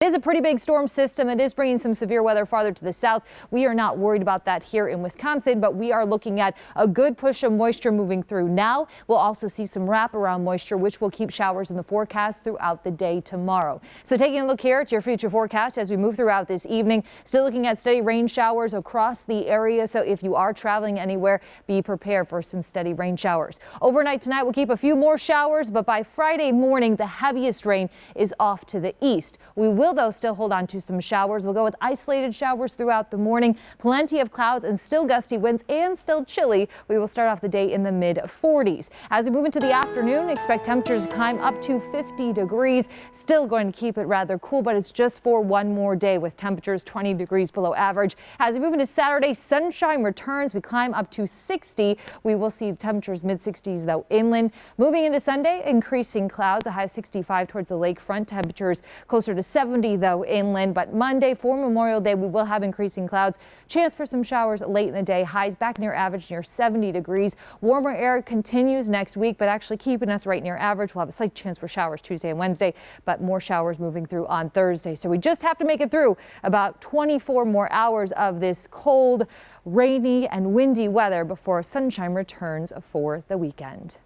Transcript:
is a pretty big storm system. It is bringing some severe weather farther to the south. We are not worried about that here in Wisconsin, but we are looking at a good push of moisture moving through now. We'll also see some wraparound moisture, which will keep showers in the forecast throughout the day tomorrow. So taking a look here at your future forecast as we move throughout this evening, still looking at steady rain showers across the area. So if you are traveling anywhere, be prepared for some steady rain showers. Overnight tonight, we'll keep a few more showers, but by Friday morning, the heaviest rain is off to the east. We will, though, still hold on to some showers. We'll go with isolated showers throughout the morning, plenty of clouds and still gusty winds and still chilly. We will start off the day in the mid-40s. As we move into the afternoon, expect temperatures to climb up to 50 degrees. Still going to keep it rather cool, but it's just for one more day with temperatures 20 degrees below average. As we move into Saturday, sunshine returns. We climb up to 60. We will see temperatures mid-60s, though, inland. Moving into Sunday, increasing clouds, a high of 65 towards the lakefront. Temperatures closer to 70, though, inland. But Monday for Memorial Day, we will have increasing clouds. Chance for some showers late in the day. Highs back near average, near 70 degrees. Warmer air continues next week, but actually keeping us right near average. We'll have a slight chance for showers Tuesday and Wednesday, but more showers moving through on Thursday. So we just have to make it through about 24 more hours of this cold, rainy and windy weather before sunshine returns for the weekend.